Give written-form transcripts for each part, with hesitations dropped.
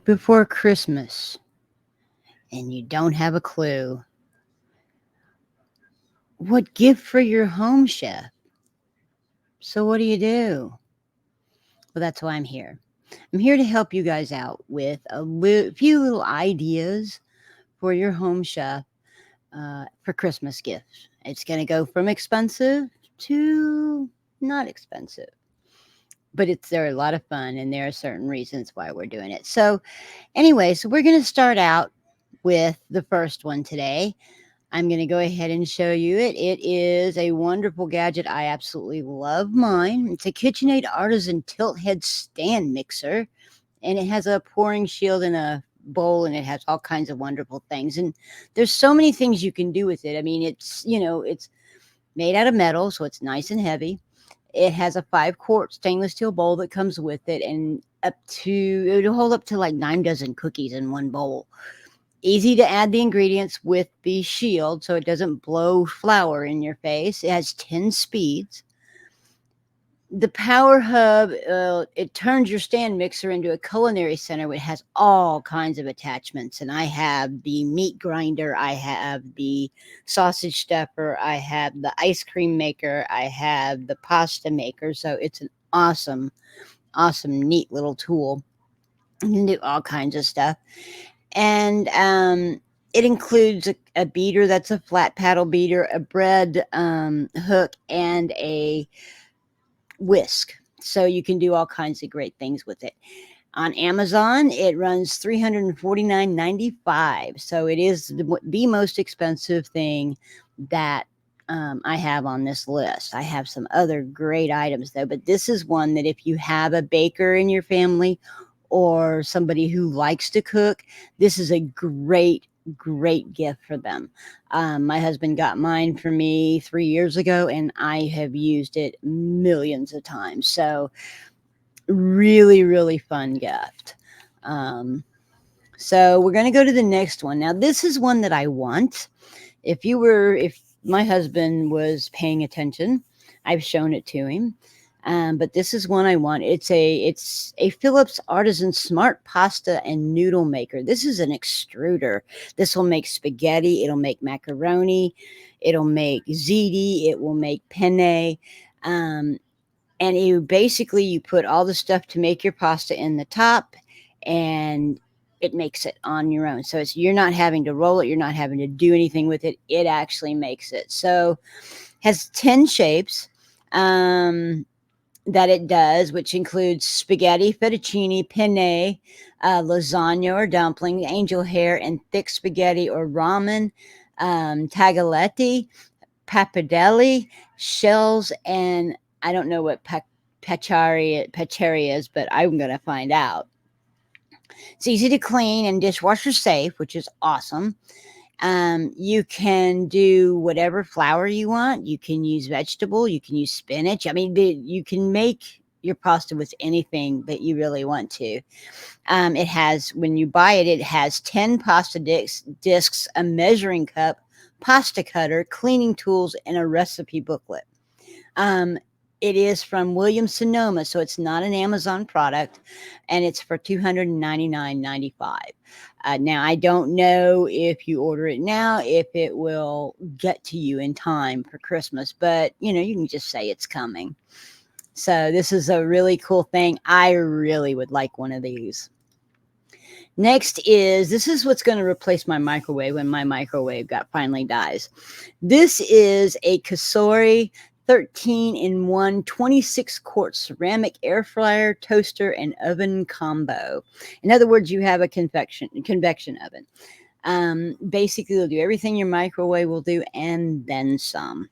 before Christmas and you don't have a clue what gift for your home chef. So what do you do? Well, that's why I'm here. I'm here to help you guys out with few little ideas for your home chef for Christmas gifts. It's going to go from expensive to not expensive, but they're a lot of fun, and there are certain reasons why we're doing it. So, anyway, so we're going to start out with the first one today. I'm going to go ahead and show you it. It is a wonderful gadget. I absolutely love mine. It's a KitchenAid Artisan tilt head stand mixer, and it has a pouring shield and a bowl, and it has all kinds of wonderful things. And there's so many things you can do with it. I mean, it's made out of metal, so it's nice and heavy. It has a 5-quart stainless steel bowl that comes with it, and it'll hold up to like 9 dozen cookies in one bowl. Easy to add the ingredients with the shield so it doesn't blow flour in your face. It has 10 speeds. The power hub, it turns your stand mixer into a culinary center. It has all kinds of attachments, and I have the meat grinder, I have the sausage stuffer, I have the ice cream maker, I have the pasta maker. So it's an awesome, neat little tool. You can do all kinds of stuff. And it includes a beater that's a flat paddle beater, a bread hook, and a whisk. So you can do all kinds of great things with it. On Amazon, it runs $349.95. So it is the most expensive thing that I have on this list. I have some other great items though, but this is one that if you have a baker in your family or somebody who likes to cook, this is a great gift for them. My husband got mine for me 3 years ago, and I have used it millions of times. So really fun gift. So we're going to go to the next one. Now, this is one that I want. If my husband was paying attention, I've shown it to him. But this is one I want. It's a Phillips Artisan Smart Pasta and Noodle Maker. This is an extruder. This will make spaghetti. It'll make macaroni. It'll make ziti. It will make penne. And you put all the stuff to make your pasta in the top, and it makes it on your own. So you're not having to roll it. You're not having to do anything with it. It actually makes it. So has 10 shapes. That it does, which includes spaghetti, fettuccine, penne, lasagna or dumpling, angel hair, and thick spaghetti or ramen, tagliatelle, pappardelle, shells, and I don't know what pachari is, but I'm going to find out. It's easy to clean and dishwasher safe, which is awesome. You can do whatever flour you want. You can use vegetable. You can use spinach. I mean, you can make your pasta with anything that you really want to. It has, when you buy it, it has 10 pasta discs, a measuring cup, pasta cutter, cleaning tools, and a recipe booklet. It is from Williams-Sonoma, so it's not an Amazon product, and it's for $299.95. Now, I don't know if you order it now, if it will get to you in time for Christmas, but, you can just say it's coming. So this is a really cool thing. I really would like one of these. Next this is what's going to replace my microwave when my microwave finally dies. This is a Cosori 13-in-1 26-quart ceramic air fryer, toaster, and oven combo. In other words, you have a convection oven. Basically, it'll do everything your microwave will do and then some.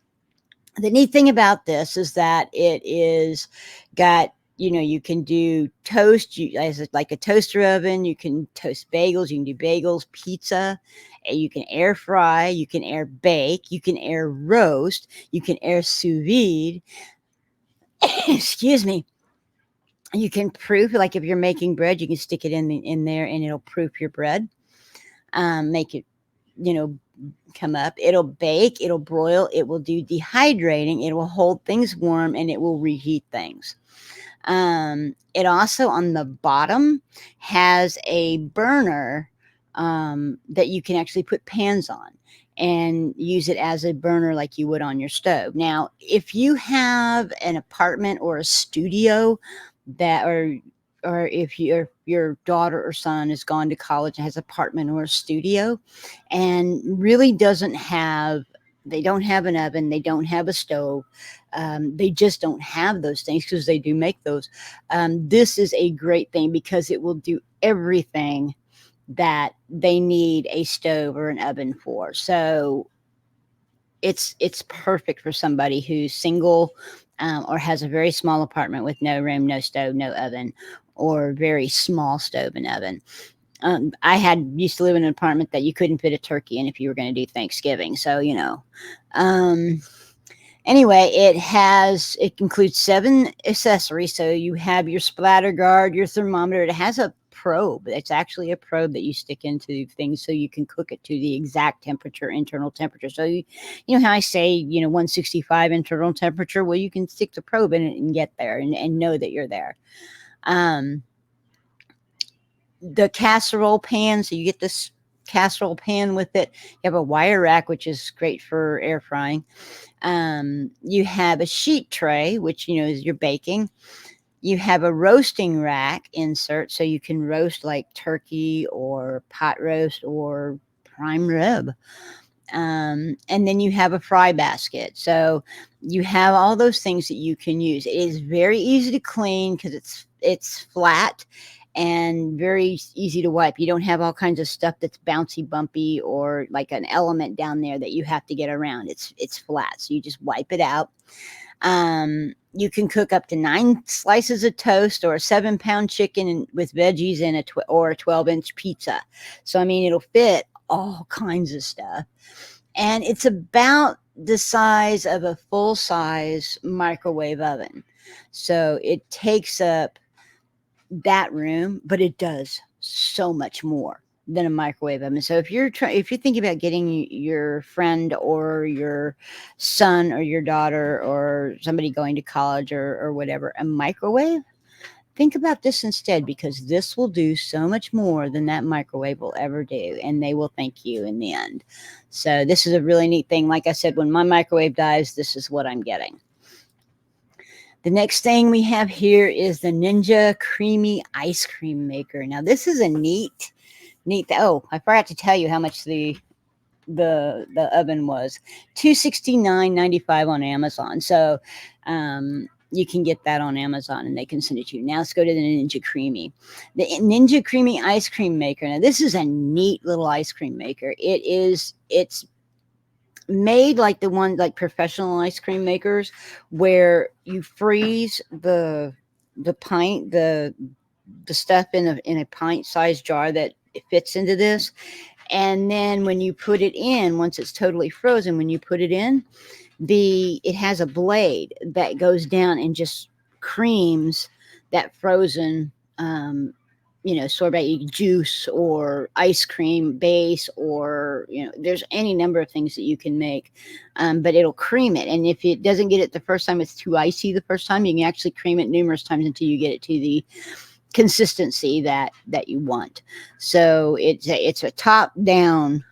The neat thing about this is that it is got, you can do toast, as like a toaster oven. You can toast bagels. You can do bagels, pizza. You can air fry. You can air bake. You can air roast. You can air sous vide. Excuse me. You can proof, like if you're making bread, you can stick it in there and it'll proof your bread. Make it, come up. It'll bake. It'll broil. It will do dehydrating. It will hold things warm, and it will reheat things. It also on the bottom has a burner that you can actually put pans on and use it as a burner like you would on your stove. Now, if you have an apartment or a studio that or if your daughter or son has gone to college and has an apartment or a studio and really doesn't have they don't have an oven, they don't have a stove, they just don't have those things because they do make those. This is a great thing because it will do everything that they need a stove or an oven for. So it's perfect for somebody who's single or has a very small apartment with no room, no stove, no oven, or very small stove and oven. I used to live in an apartment that you couldn't fit a turkey in if you were going to do Thanksgiving. So, um, anyway, it includes 7 accessories. So you have your splatter guard, your thermometer. It has a probe. It's actually a probe that you stick into things so you can cook it to the exact temperature, internal temperature. So you know how I say 165 internal temperature. Well, you can stick the probe in it and get there and know that you're there. The casserole pan, so you get this casserole pan with it. You have a wire rack, which is great for air frying. You have a sheet tray, which is your baking. You have a roasting rack insert, so you can roast like turkey or pot roast or prime rib. And then you have a fry basket. So you have all those things that you can use. It is very easy to clean because it's flat and very easy to wipe. You don't have all kinds of stuff that's bouncy, bumpy, or like an element down there that you have to get around. It's flat, so you just wipe it out. You can cook up to 9 slices of toast or a 7-pound chicken with veggies in or a 12-inch pizza. So I mean, it'll fit all kinds of stuff. And it's about the size of a full-size microwave oven. So it takes up that room, but it does so much more than a microwave oven. So if you're thinking about getting your friend or your son or your daughter or somebody going to college or whatever a microwave, think about this instead, because this will do so much more than that microwave will ever do, and they will thank you in the end. So this is a really neat thing. Like I said, when my microwave dies, this is what I'm getting. The next thing we have here is the Ninja CREAMi ice cream maker. Now this is a neat. Oh, I forgot to tell you how much the oven was. $269.95 on Amazon. So you can get that on Amazon and they can send it to you. Now let's go to the Ninja CREAMi. The Ninja CREAMi ice cream maker. Now this is a neat little ice cream maker. It's made like the one like professional ice cream makers where you freeze the pint the stuff in a pint sized jar that it fits into this, and then when you put it in, once it's totally frozen, when you put it in, it has a blade that goes down and just creams that frozen sorbet juice or ice cream base, or there's any number of things that you can make, but it'll cream it. And if it doesn't get it the first time, it's too icy the first time, you can actually cream it numerous times until you get it to the consistency that you want. So it's a top down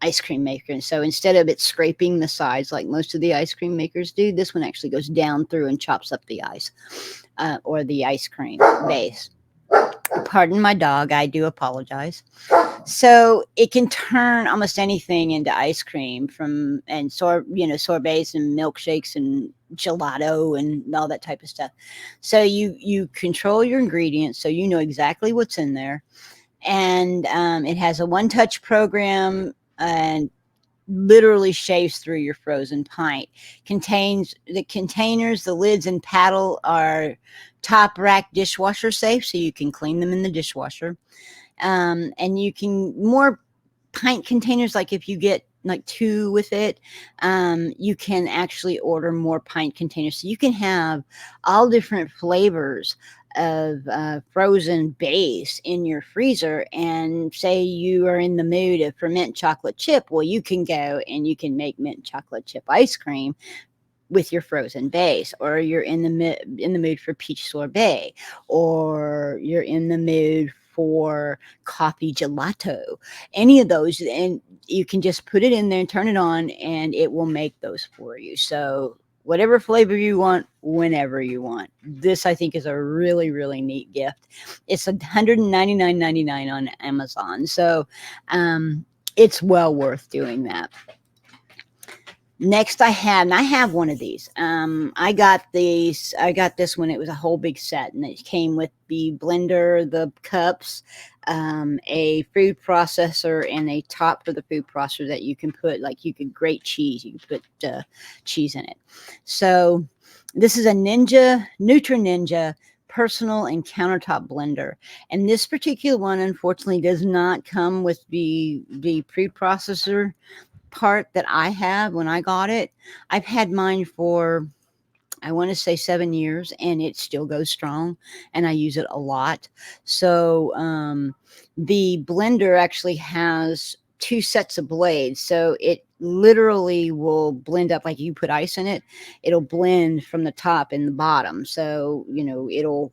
ice cream maker. And so instead of it scraping the sides like most of the ice cream makers do, this one actually goes down through and chops up the ice or the ice cream base. Pardon my dog, I do apologize. So it can turn almost anything into ice cream, sorbets and milkshakes and gelato and all that type of stuff. So you control your ingredients, so you know exactly what's in there. And it has a one-touch program and literally shaves through your frozen pint. Contains the containers, the lids and paddle are top rack dishwasher safe, so you can clean them in the dishwasher. And you can more pint containers, like if you get like 2 with it, you can actually order more pint containers, so you can have all different flavors of frozen base in your freezer. And say you are in the mood of for mint chocolate chip, well, you can go and you can make mint chocolate chip ice cream with your frozen base, or you're in the mood for peach sorbet, or you're in the mood for coffee gelato, any of those, and you can just put it in there and turn it on, and it will make those for you. So whatever flavor you want, whenever you want. This, I think, is a really, really neat gift. It's $199.99 on Amazon, so it's well worth doing that. Next, I have one of these. I got this when it was a whole big set, and it came with the blender, the cups, a food processor, and a top for the food processor that you can put, like, you could grate cheese. You can put cheese in it. So this is a Nutri Ninja personal and countertop blender, and this particular one, unfortunately, does not come with the food processor part that I have when I got it. I've had mine for, I want to say, 7 years, and it still goes strong, and I use it a lot. So the blender actually has 2 sets of blades, so it literally will blend up, like you put ice in it, it'll blend from the top and the bottom. So, you know, it'll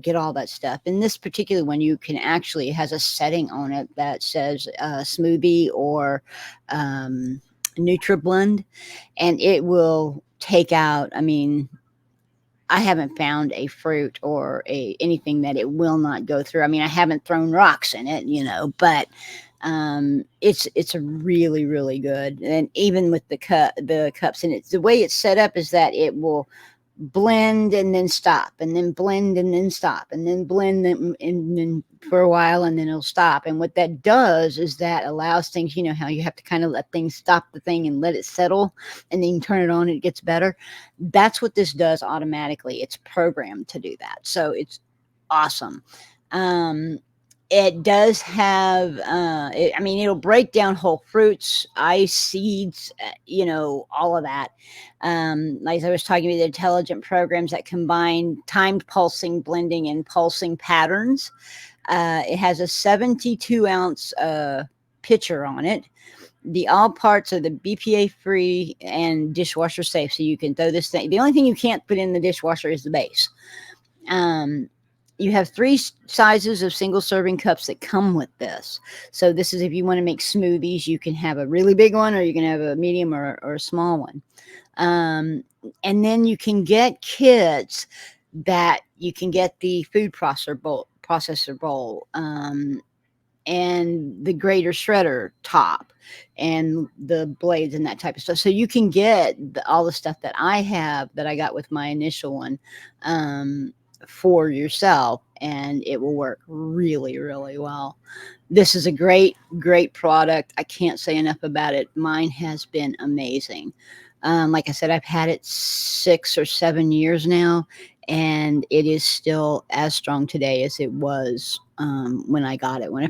get all that stuff. In this particular one, you can actually, it has a setting on it that says smoothie or NutriBlend, and it will take out, I mean, I haven't found a fruit or anything that it will not go through. I mean, I haven't thrown rocks in it, you know, but it's a really, really good. And even with the cups, and it's the way it's set up is that it will blend and then stop, and then blend and then stop, and then blend and then for a while, and then it'll stop. And what that does is that allows things, you know how you have to kind of let things, stop the thing and let it settle, and then you turn it on and it gets better. That's what this does automatically. It's programmed to do that. So it's awesome. It does have, I mean, it'll break down whole fruits, ice, seeds, you know, all of that. Like I was talking about, the intelligent programs that combine timed pulsing, blending, and pulsing patterns. It has a 72-ounce pitcher on it. All parts are the BPA free and dishwasher safe, so you can throw this thing. The only thing you can't put in the dishwasher is the base. You have 3 sizes of single serving cups that come with this. So this is if you want to make smoothies, you can have a really big one, or you can have a medium or a small one. And then you can get kits that you can get the food processor bowl, and the grater shredder top, and the blades and that type of stuff. So you can get all the stuff that I have, that I got with my initial one, for yourself, and it will work really, really well. This is a great, great product. I can't say enough about it. Mine has been amazing. Like I said, I've had it 6 or 7 years now, and it is still as strong today as it was when I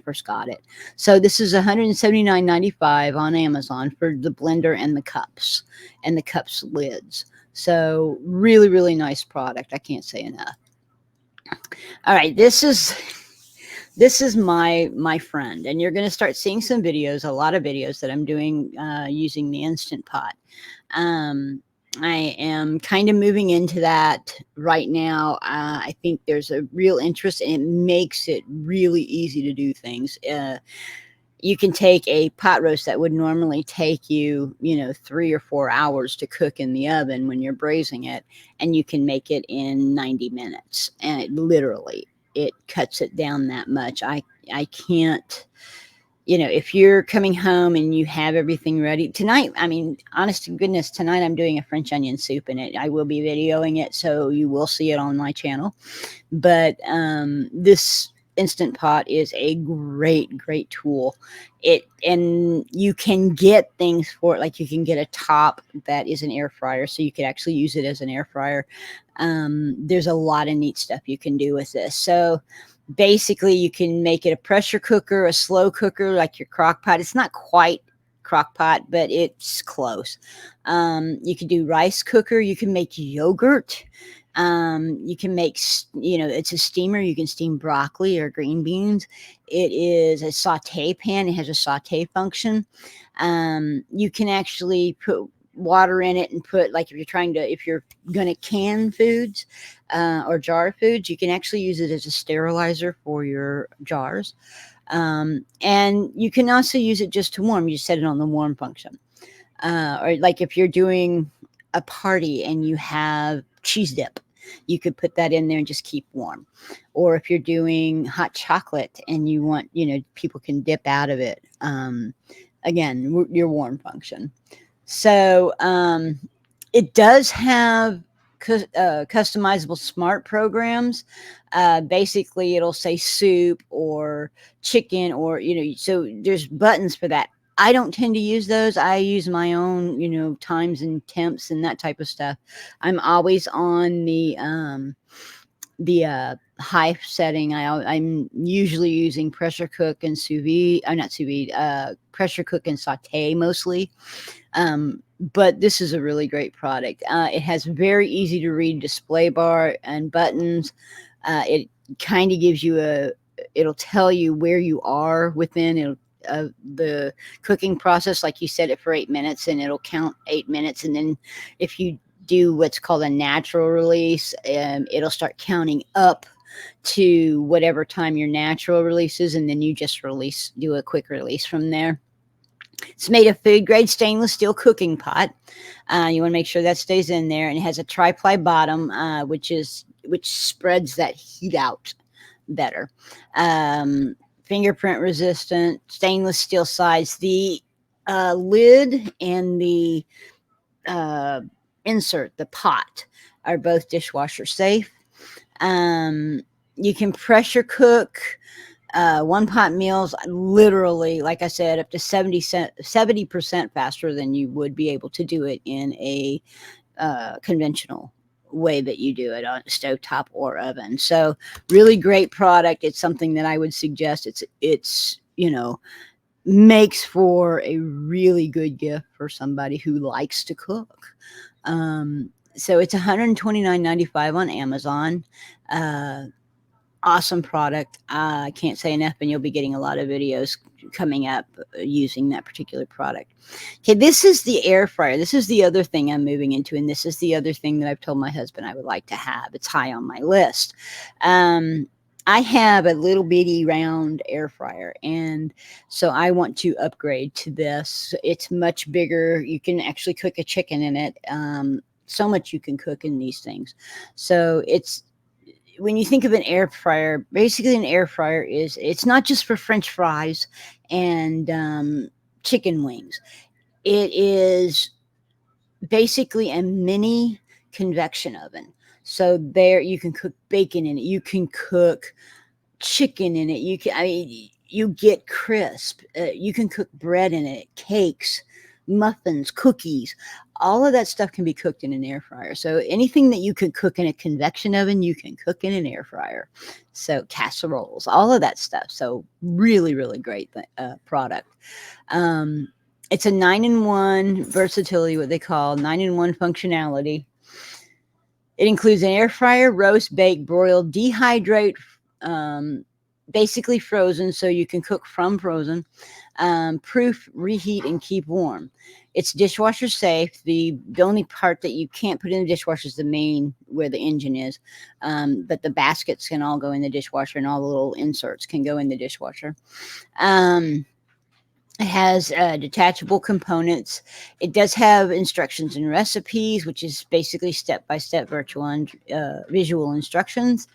first got it. So this is $179.95 on Amazon for the blender and the cups lids. So really, really nice product. I can't say enough. All right, this is my friend, and you're going to start seeing some videos, a lot of videos that I'm doing using the Instant Pot. I am kind of moving into that right now. I think there's a real interest, and it makes it really easy to do things. You can take a pot roast that would normally take you, 3 or 4 hours to cook in the oven when you're braising it, and you can make it in 90 minutes. And it cuts it down that much. I can't, if you're coming home and you have everything ready tonight, I mean, honest to goodness, tonight I'm doing a French onion soup in it. I will be videoing it, so you will see it on my channel. But this Instant Pot is a great, great tool. And you can get things for it, like you can get a top that is an air fryer, so you could actually use it as an air fryer. There's a lot of neat stuff you can do with this. So basically, you can make it a pressure cooker, a slow cooker, like your crock pot. It's not quite crock pot, but it's close. You can do rice cooker. You can make yogurt. You can make, it's a steamer. You can steam broccoli or green beans. It is a saute pan. It has a saute function. You can actually water in it and put, like, if you're going to can foods or jar foods, you can actually use it as a sterilizer for your jars. And you can also use it just to warm. You set it on the warm function. Or like if you're doing a party and you have cheese dip, you could put that in there and just keep warm. Or if you're doing hot chocolate and you want, people can dip out of it. Again, your warm function. So it does have customizable smart programs. Basically, it'll say soup or chicken, or so there's buttons for that. I don't tend to use those. I use my own, times and temps and that type of stuff. I'm always on the high setting. I'm usually using pressure cook and sous vide. Not sous vide. Pressure cook and saute mostly. But this is a really great product. It has very easy to read display bar and buttons. It kind of gives you it'll tell you where you are within the cooking process. Like you set it for 8 minutes and it'll count 8 minutes. And then if you do what's called a natural release, it'll start counting up to whatever time your natural release is. And then you just do a quick release from there. It's made of food grade stainless steel cooking pot. You want to make sure that stays in there, and it has a tri-ply bottom, which spreads that heat out better. Fingerprint resistant, stainless steel sides. The lid and the insert, the pot, are both dishwasher safe. You can pressure cook one pot meals, literally, like I said, up to 70% faster than you would be able to do it in a conventional way that you do it on a stovetop or oven. So really great product. It's something that I would suggest. It's makes for a really good gift for somebody who likes to cook. So it's $129.95 on Amazon. Awesome product. I can't say enough, and you'll be getting a lot of videos coming up using that particular product. Okay, this is the air fryer. This is the other thing I'm moving into, and this is the other thing that I've told my husband I would like to have. It's high on my list. I have a little bitty round air fryer, and so I want to upgrade to this. It's much bigger. You can actually cook a chicken in it. So much you can cook in these things. So when you think of an air fryer, basically an air fryer it's not just for French fries and chicken wings. It is basically a mini convection oven. So there you can cook bacon in it. You can cook chicken in it. You get crisp. You can cook bread in it, cakes, muffins, cookies. All of that stuff can be cooked in an air fryer. So anything that you can cook in a convection oven, you can cook in an air fryer. So casseroles, all of that stuff. So really, really great product. It's a 9-in-1 versatility, what they call 9-in-1 functionality. It includes an air fryer, roast, bake, broil, dehydrate, basically frozen, so you can cook from frozen, proof, reheat, and keep warm. It's dishwasher safe. The only part that you can't put in the dishwasher is the main, where the engine is, but the baskets can all go in the dishwasher, and all the little inserts can go in the dishwasher. It has detachable components. It does have instructions and recipes, which is basically step-by-step visual instructions.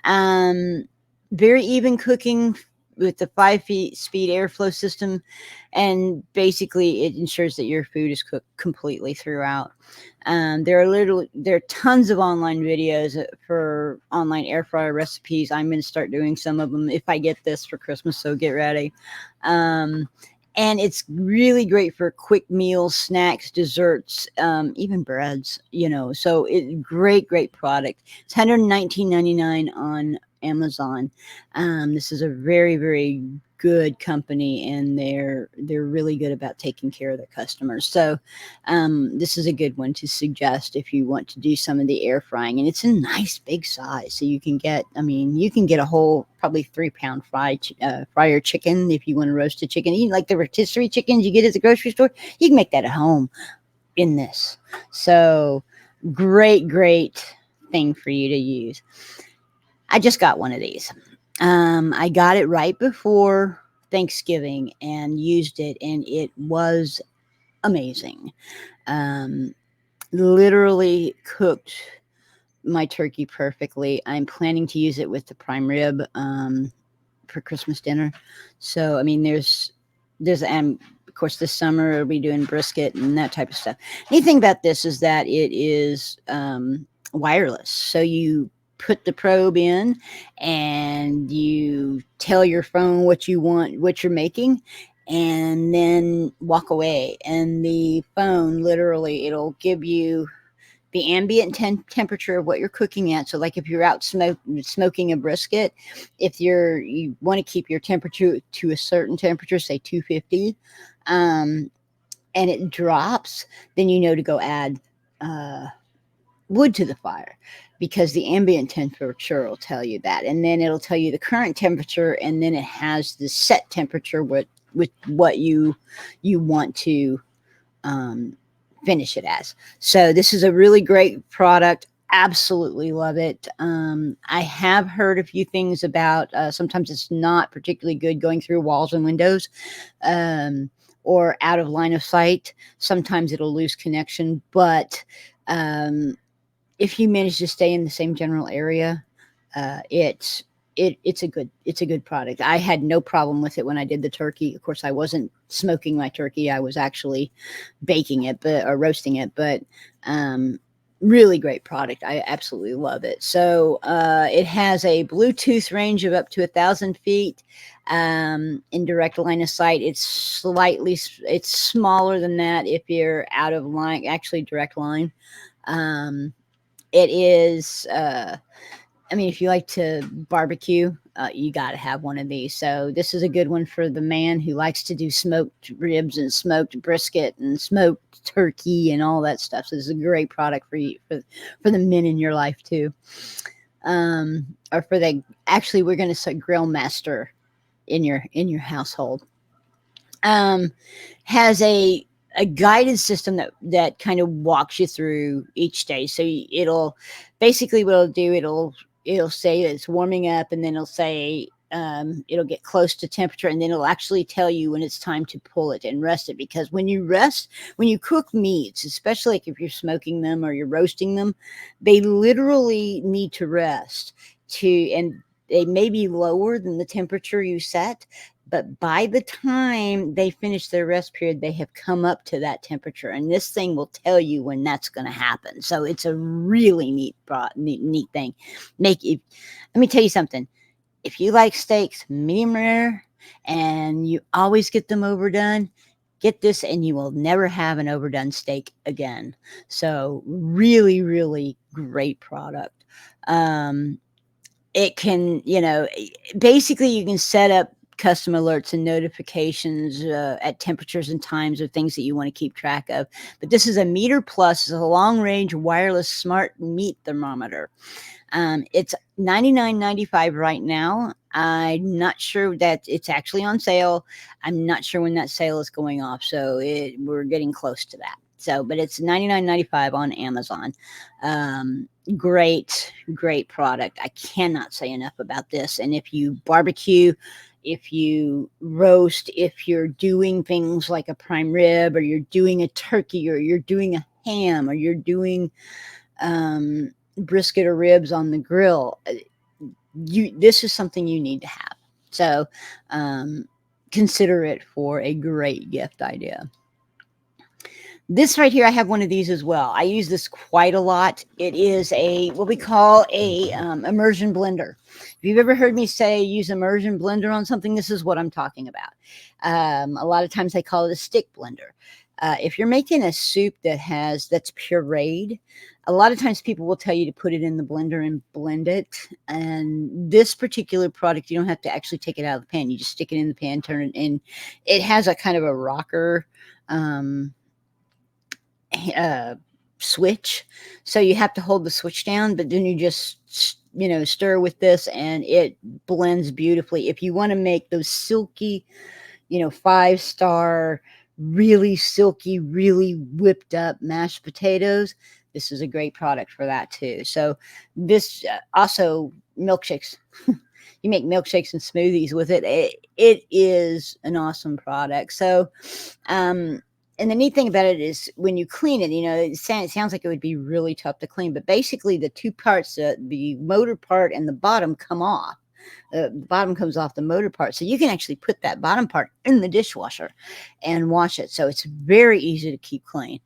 Very even cooking with the 5-speed airflow system, and basically it ensures that your food is cooked completely throughout. There are tons of online videos for online air fryer recipes. I'm going to start doing some of them if I get this for Christmas, so get ready. And it's really great for quick meals, snacks, desserts, even breads, so great product. It's $119.99 on Amazon. This is a very, very good company, and they're really good about taking care of their customers. So this is a good one to suggest if you want to do some of the air frying, and it's a nice big size. So you can get a whole probably 3-pound fryer chicken if you want to roast a chicken. Like the rotisserie chickens you get at the grocery store, you can make that at home. in this. So great thing for you to use. I just got one of these. I got it right before Thanksgiving and used it, and it was amazing. Literally cooked my turkey perfectly. I'm planning to use it with the prime rib for Christmas dinner. So, I mean, and of course, this summer we'll be doing brisket and that type of stuff. Neat thing about this is that it is wireless. So you put the probe in and you tell your phone what you want, what you're making, and then walk away. And the phone literally, it'll give you the ambient temperature of what you're cooking at. So, like if you're out smoking a brisket, if you want to keep your temperature to a certain temperature, say 250, and it drops, then you know to go add wood to the fire, because the ambient temperature will tell you that, and then it'll tell you the current temperature, and then it has the set temperature with what you want to finish it as. So this is a really great product. Absolutely love it. I have heard a few things about sometimes it's not particularly good going through walls and windows, or out of line of sight. Sometimes it'll lose connection, but if you manage to stay in the same general area, it's a good product. I had no problem with it when I did the turkey. Of course, I wasn't smoking my turkey. I was actually baking it, or roasting it. But really great product. I absolutely love it. So it has a Bluetooth range of up to 1,000 feet. In direct line of sight, it's smaller than that if you're out of line, actually direct line. It is. I mean, if you like to barbecue, you got to have one of these. So this is a good one for the man who likes to do smoked ribs and smoked brisket and smoked turkey and all that stuff. So this is a great product for you, for the men in your life too. Or for actually, we're going to say grill master in your household. Has a guided system that kind of walks you through each day. So it'll basically, what it'll do, it'll say it's warming up, and then it'll say it'll get close to temperature, and then it'll actually tell you when it's time to pull it and rest it. Because when you cook meats, especially like if you're smoking them or you're roasting them, they literally need to rest and they may be lower than the temperature you set, but by the time they finish their rest period, they have come up to that temperature, and this thing will tell you when that's going to happen. So it's a really neat thing. Let me tell you something. If you like steaks medium rare and you always get them overdone, get this and you will never have an overdone steak again. So really great product. It can, basically you can set up custom alerts and notifications at temperatures and times of things that you want to keep track of. But this is a Meter Plus. It's a long-range wireless smart meat thermometer. It's $99.95 right now. I'm not sure that it's actually on sale. I'm not sure when that sale is going off. So we're getting close to that. So, but it's $99.95 on Amazon. Great product. I cannot say enough about this. And if you barbecue, if you roast, if you're doing things like a prime rib, or you're doing a turkey, or you're doing a ham, or you're doing brisket or ribs on the grill, this is something you need to have. So consider it for a great gift idea. This right here, I have one of these as well. I use this quite a lot. It is what we call a immersion blender. If you've ever heard me say use immersion blender on something, this is what I'm talking about. A lot of times they call it a stick blender. If you're making a soup that's pureed, a lot of times people will tell you to put it in the blender and blend it. And this particular product, you don't have to actually take it out of the pan. You just stick it in the pan, turn it in. It has a kind of a rocker switch, so you have to hold the switch down, but then you just stir with this and it blends beautifully. If you want to make those silky 5-star really silky, really whipped up mashed potatoes, this is a great product for that too. So this also milkshakes. You make milkshakes and smoothies with it. It is an awesome product. So, and the neat thing about it is when you clean it, it sounds like it would be really tough to clean, but basically the two parts, the motor part and the bottom come off. The bottom comes off the motor part. So you can actually put that bottom part in the dishwasher and wash it. So it's very easy to keep clean.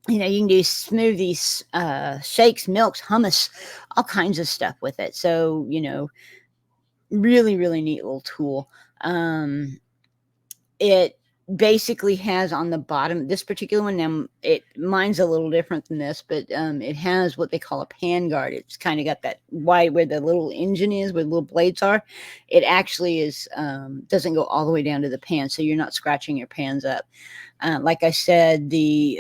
You can do smoothies, shakes, milks, hummus, all kinds of stuff with it. So, really, really neat little tool. It basically has on the bottom, this particular one, now mine's a little different than this, but it has what they call a pan guard. It's kind of got that wide where the little engine is, where the little blades are. It actually is doesn't go all the way down to the pan, so you're not scratching your pans up. Like I said, the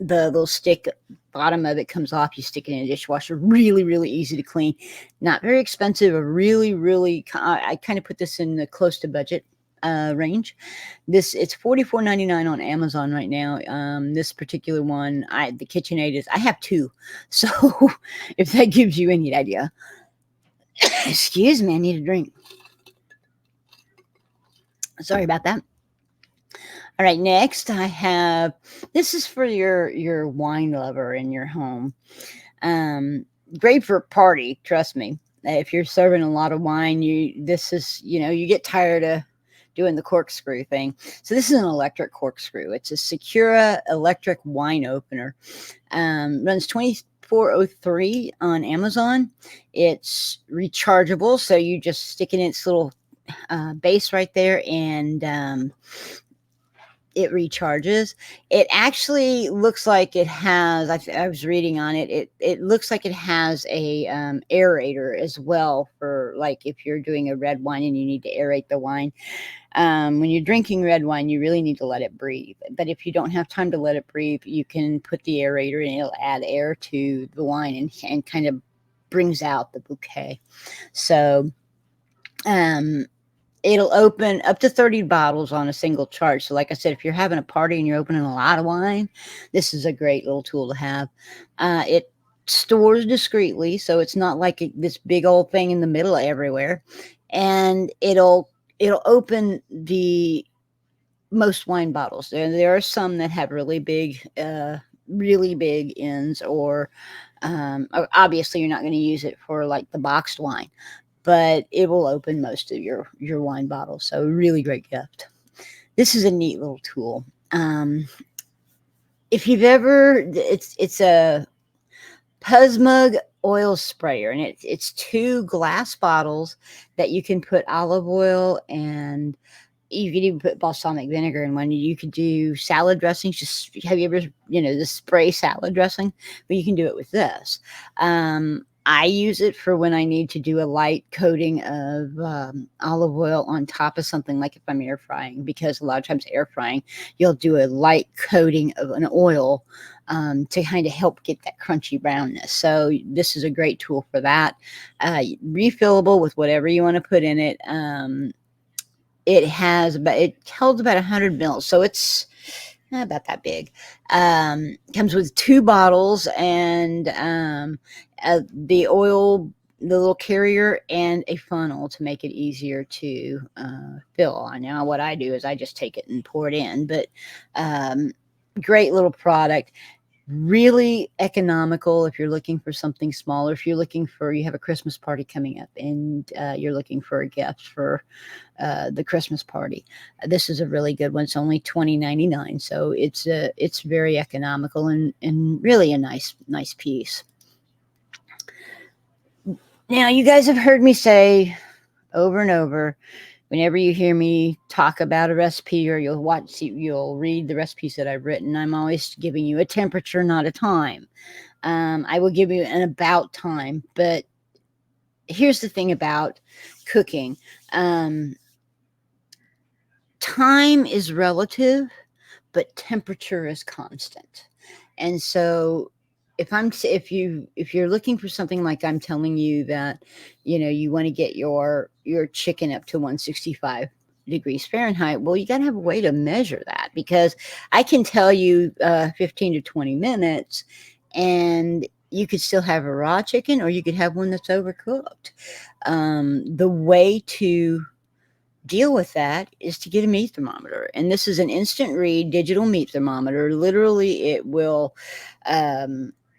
little stick bottom of it comes off. You stick it in a dishwasher. Really, really easy to clean. Not very expensive. Really, really, I kind of put this in the close to budget range. It's $44.99 on Amazon right now. This particular one, the KitchenAid I have two. So if that gives you any idea. Excuse me, I need a drink. Sorry about that. All right, next I have, this is for your wine lover in your home. Great for a party, trust me. If you're serving a lot of wine, you get tired of doing the corkscrew thing. So this is an electric corkscrew. It's a Secura electric wine opener. Runs $24.03 on Amazon. It's rechargeable, so you just stick in its little base right there, and it recharges. It actually looks like it has, I was reading on it, it looks like it has a aerator as well, for like if you're doing a red wine and you need to aerate the wine. When you're drinking red wine, you really need to let it breathe. But if you don't have time to let it breathe, you can put the aerator and it'll add air to the wine and kind of brings out the bouquet. So it'll open up to 30 bottles on a single charge. So like I said, if you're having a party and you're opening a lot of wine, this is a great little tool to have. It stores discreetly, so it's not like this big old thing in the middle everywhere. And it'll open the most wine bottles. There are some that have really big ends, or obviously you're not going to use it for like the boxed wine, but it will open most of your wine bottles. So really great gift. This is a neat little tool. If you've ever, it's a Puzmug Oil Sprayer, and it's 2 glass bottles that you can put olive oil, and you could even put balsamic vinegar in one. You could do salad dressings. Just, have you ever, the spray salad dressing? But you can do it with this. I use it for when I need to do a light coating of olive oil on top of something, like if I'm air frying, because a lot of times air frying, you'll do a light coating of an oil to kind of help get that crunchy brownness. So this is a great tool for that. Refillable with whatever you want to put in it. It holds about 100 mils, so it's about that big. Comes with 2 bottles and the oil, the little carrier, and a funnel to make it easier to fill on. Now what I do is I just take it and pour it in, but great little product. Really economical if you're looking for something smaller. If you're looking for, you have a Christmas party coming up and you're looking for a gift for the Christmas party, this is a really good one. It's only $20.99, so it's very economical and really a nice piece. Now, you guys have heard me say over and over, whenever you hear me talk about a recipe, or you'll read the recipes that I've written, I'm always giving you a temperature, not a time. I will give you an about time, but here's the thing about cooking. Time is relative, but temperature is constant. And so if you're looking for something, like I'm telling you that, you want to get your chicken up to 165, degrees Fahrenheit. Well, you got to have a way to measure that, because I can tell you 15 to 20 minutes and you could still have a raw chicken, or you could have one that's overcooked. The way to deal with that is to get a meat thermometer. And this is an instant read digital meat thermometer. Literally, it will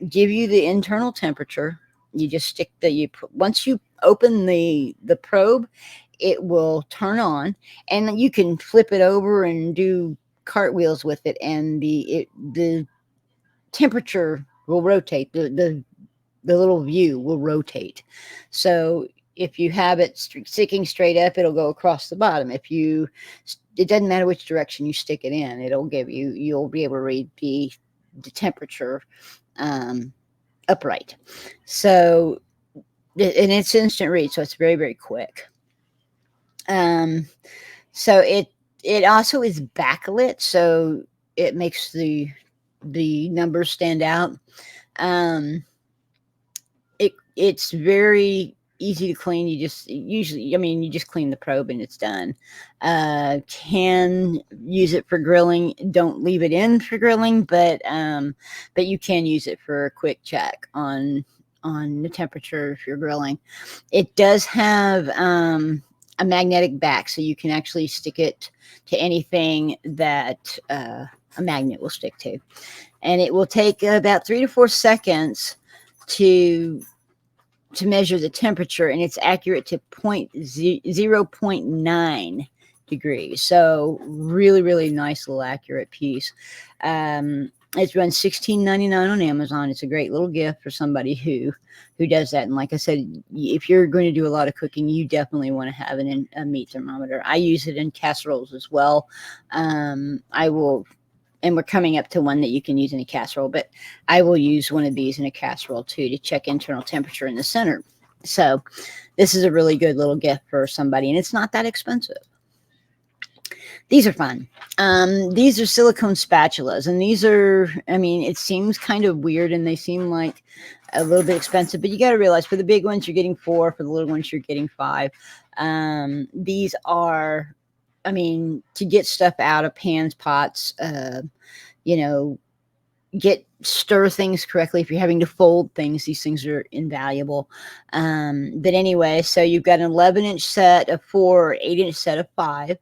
give you the internal temperature. You just stick once you open the probe, it will turn on, and you can flip it over and do cartwheels with it, and the temperature will rotate. The little view will rotate. So if you have it sticking straight up, it'll go across the bottom. It doesn't matter which direction you stick it in, you'll be able to read the temperature upright. So, and it's instant read, so it's very, very quick. So it also is backlit, so it makes the numbers stand out. It's very easy to clean. You just clean the probe and it's done. Can use it for grilling. Don't leave it in for grilling, but you can use it for a quick check on the temperature if you're grilling. It does have a magnetic back, so you can actually stick it to anything that a magnet will stick to, and it will take about 3 to 4 seconds to measure the temperature, and it's accurate to 0.9 degrees. So really, really nice little accurate piece. It's run $16.99 on Amazon. It's a great little gift for somebody who does that. And like I said, if you're going to do a lot of cooking, you definitely want to have a meat thermometer. I use it in casseroles as well. And we're coming up to one that you can use in a casserole, but I will use one of these in a casserole too, to check internal temperature in the center. So this is a really good little gift for somebody, and it's not that expensive. These are fun. These are silicone spatulas, and these are, it seems kind of weird and they seem like a little bit expensive, but you got to realize, for the big ones, you're getting 4. For the little ones, you're getting 5. These are, to get stuff out of pans, pots, stir things correctly. If you're having to fold things, these things are invaluable. But anyway, so you've got an 11-inch set of 4, or 8-inch set of 5.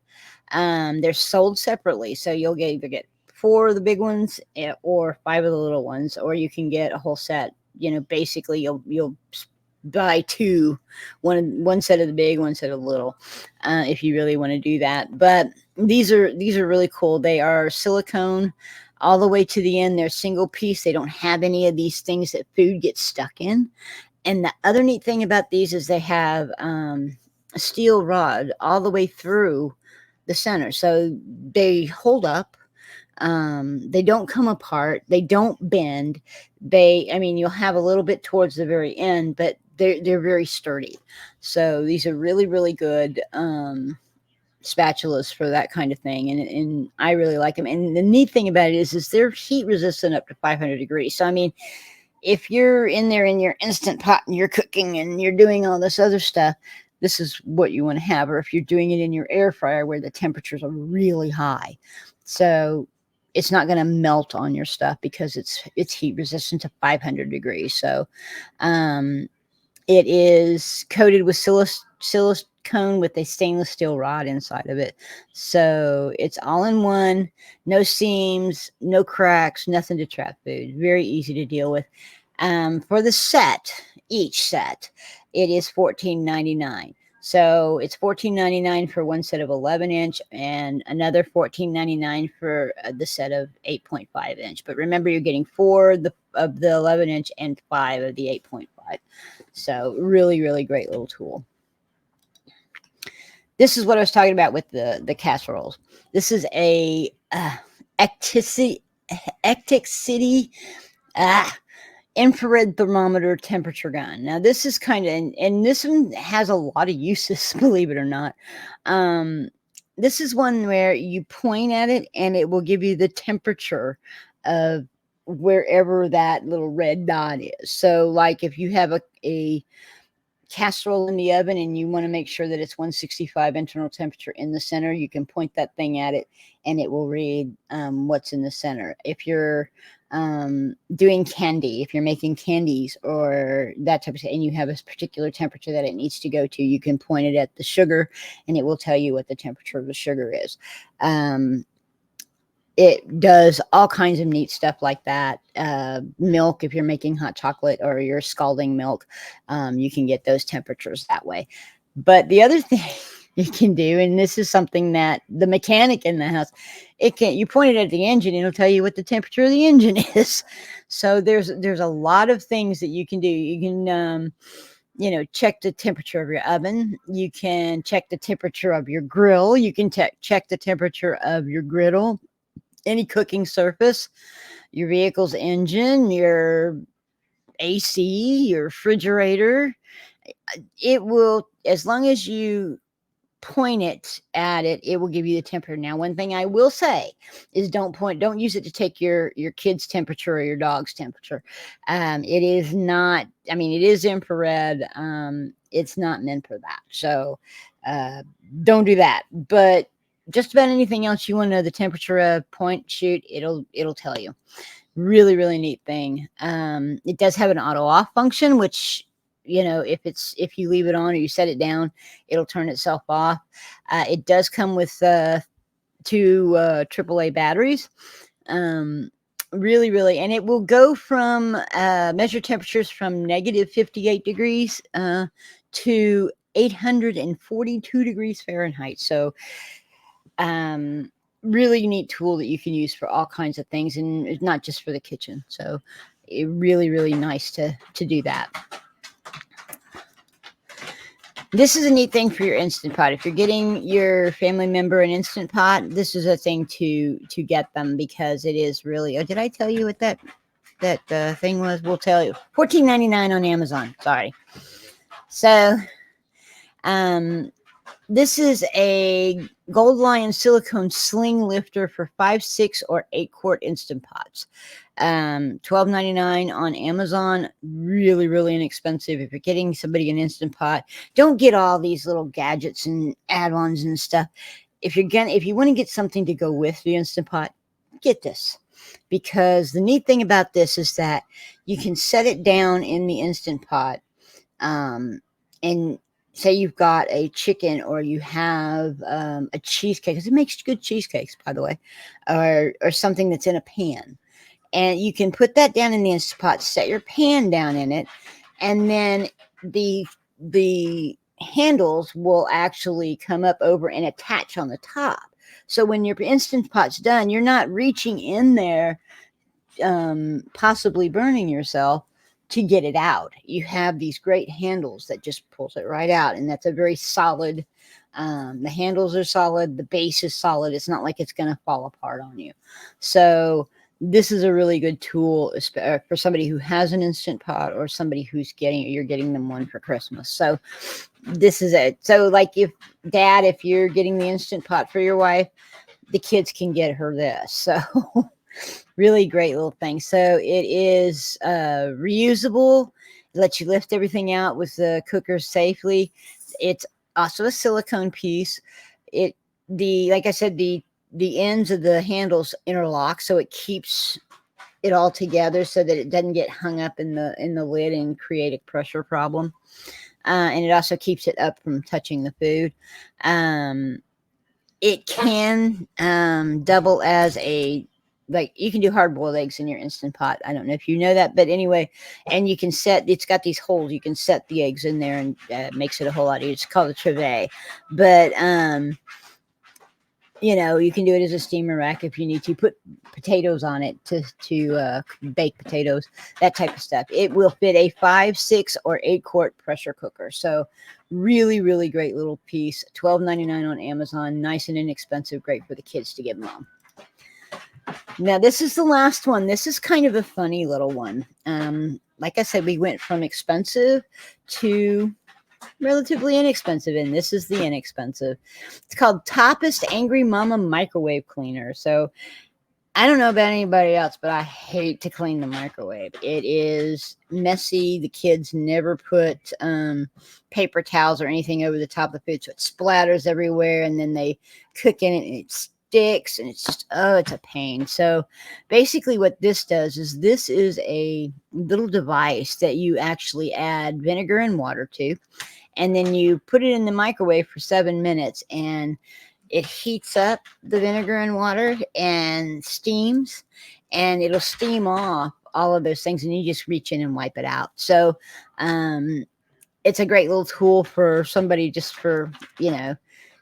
They're sold separately, so you'll either get 4 of the big ones or 5 of the little ones, or you can get a whole set. Basically you'll buy 2, one set of the big, one set of the little, if you really want to do that. But these are really cool. They are silicone all the way to the end. They're single piece. They don't have any of these things that food gets stuck in. And the other neat thing about these is they have a steel rod all the way through the center, so they hold up. They don't come apart. They don't bend. You'll have a little bit towards the very end, but they're very sturdy. So these are really, really good spatulas for that kind of thing, and I really like them. And the neat thing about it is they're heat resistant up to 500 degrees. So if you're in there in your Instant Pot and you're cooking and you're doing all this other stuff, this is what you want to have. Or if you're doing it in your air fryer where the temperatures are really high, so it's not going to melt on your stuff because it's heat resistant to 500 degrees. So it is coated with silicone with a stainless steel rod inside of it. So it's all in one, no seams, no cracks, nothing to trap food. Very easy to deal with. For the set, each set, it is $14.99. So it's $14.99 for one set of 11-inch and another $14.99 for the set of 8.5-inch. But remember, you're getting 4 of the 11-inch and 5 of the 8.5. So really, really great little tool. This is what I was talking about with the casseroles. This is a Etekcity infrared thermometer temperature gun. Now this is kind of, and this one has a lot of uses, believe it or not. This is one where you point at it and it will give you the temperature of wherever that little red dot is. So like if you have a casserole in the oven and you want to make sure that it's 165 internal temperature in the center, you can point that thing at it and it will read what's in the center. If you're doing candy, if you're making candies or that type of thing, and you have a particular temperature that it needs to go to, you can point it at the sugar and it will tell you what the temperature of the sugar is. It does all kinds of neat stuff like that. Milk, if you're making hot chocolate or you're scalding milk, you can get those temperatures that way. But the other thing you can do, and this is something that the mechanic in the house, you point it at the engine, it'll tell you what the temperature of the engine is. So there's a lot of things that you can do. You can check the temperature of your oven. You can check the temperature of your grill. You can check the temperature of your griddle, any cooking surface, your vehicle's engine, your AC, your refrigerator. It will, as long as you point it at it, it will give you the temperature. Now, one thing I will say is don't use it to take your kid's temperature or your dog's temperature. It is not, it is infrared. It's not meant for that. So don't do that. But just about anything else you want to know the temperature of, point, shoot, it'll tell you. Really, really neat thing. It does have an auto off function, which, if you leave it on or you set it down, it'll turn itself off. It does come with 2 AAA batteries. Really, really, and it will go from measure temperatures from negative 58 degrees to 842 degrees Fahrenheit. So really neat tool that you can use for all kinds of things, and it's not just for the kitchen. So it really, really nice to do that. This is a neat thing for your Instant Pot. If you're getting your family member an Instant Pot, this is a thing to get them, because it is really, did I tell you what that thing was? We'll tell you. $14.99 on Amazon. Sorry. So this is a Goldlion silicone sling lifter for 5, 6, or 8 quart Instant Pots. $12.99 on Amazon. Really, really inexpensive. If you're getting somebody an Instant Pot, don't get all these little gadgets and add-ons and stuff. If you want to get something to go with the Instant Pot, get this. Because the neat thing about this is that you can set it down in the Instant Pot, and say you've got a chicken or you have a cheesecake, because it makes good cheesecakes, by the way, or something that's in a pan. And you can put that down in the Instant Pot, set your pan down in it, and then the handles will actually come up over and attach on the top. So when your Instant Pot's done, you're not reaching in there, possibly burning yourself, to get it out. You have these great handles that just pulls it right out, and that's a very solid. The handles are solid. The base is solid. It's not like it's going to fall apart on you. So this is a really good tool for somebody who has an Instant Pot, or somebody who's you're getting them one for Christmas. So this is it. So like if you're getting the Instant Pot for your wife, the kids can get her this. So really great little thing. So it is reusable. It lets you lift everything out with the cooker safely. It's also a silicone piece. Like I said, the ends of the handles interlock, so it keeps it all together so that it doesn't get hung up in the lid and create a pressure problem. And it also keeps it up from touching the food. It can double as you can do hard-boiled eggs in your Instant Pot. I don't know if you know that, but anyway, and you can it's got these holes. You can set the eggs in there, and it makes it a whole lot easier. It's called a trivet. But you can do it as a steamer rack if you need to. Put potatoes on it to bake potatoes, that type of stuff. It will fit a 5, 6, or 8 quart pressure cooker. So really, really great little piece. $12.99 on Amazon. Nice and inexpensive. Great for the kids to give mom. Now, this is the last one. This is kind of a funny little one. Like I said, we went from expensive to relatively inexpensive, and this is the inexpensive. It's called Topist Angry Mama Microwave Cleaner. So I don't know about anybody else, but I hate to clean the microwave. It is messy. The kids never put paper towels or anything over the top of the food, so it splatters everywhere, and then they cook in it and it sticks, and it's just, oh, it's a pain. So basically what this does is this is a little device that you actually add vinegar and water to, and then you put it in the microwave for 7 minutes, and it heats up the vinegar and water and steams, and it'll steam off all of those things, and you just reach in and wipe it out. So it's a great little tool for somebody, just for,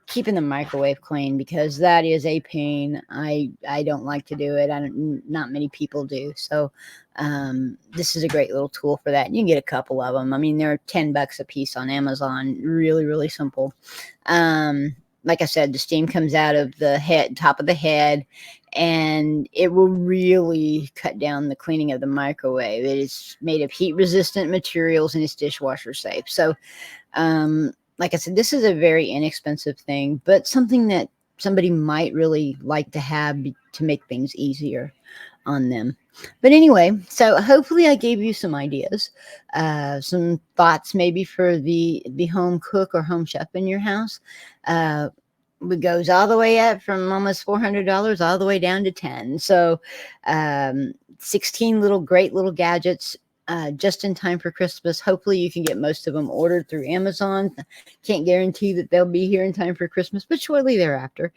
keeping the microwave clean, because that is a pain. I don't like to do it. Not many people do. So this is a great little tool for that. And you can get a couple of them. I mean, they're $10 a piece on Amazon. Really, really simple. Like I said, the steam comes out of the top of the head, and it will really cut down the cleaning of the microwave. It is made of heat resistant materials, and it's dishwasher safe. So like I said, this is a very inexpensive thing, but something that somebody might really like to have to make things easier on them. But anyway, so hopefully I gave you some ideas, some thoughts maybe for the home cook or home chef in your house. It goes all the way up from almost $400 all the way down to 10. So 16 great little gadgets, just in time for Christmas. Hopefully you can get most of them ordered through Amazon. Can't guarantee that they'll be here in time for Christmas, but shortly thereafter.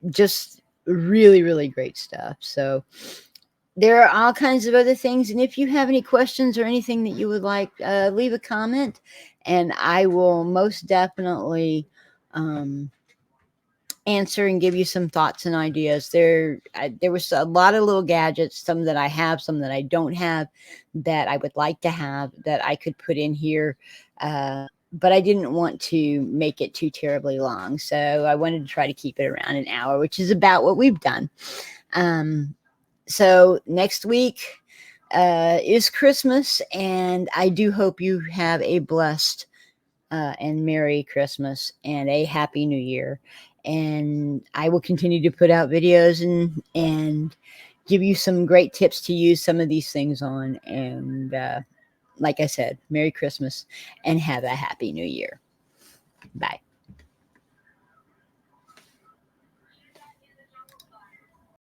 Just really, really great stuff. So there are all kinds of other things. And if you have any questions or anything that you would like, leave a comment, and I will most definitely answer and give you some thoughts and ideas. There was a lot of little gadgets, some that I have, some that I don't have, that I would like to have, that I could put in here. But I didn't want to make it too terribly long. So I wanted to try to keep it around an hour, which is about what we've done. So next week is Christmas, and I do hope you have a blessed and Merry Christmas and a Happy New Year. And I will continue to put out videos and give you some great tips to use some of these things on. And like I said, Merry Christmas and have a Happy New Year. Bye.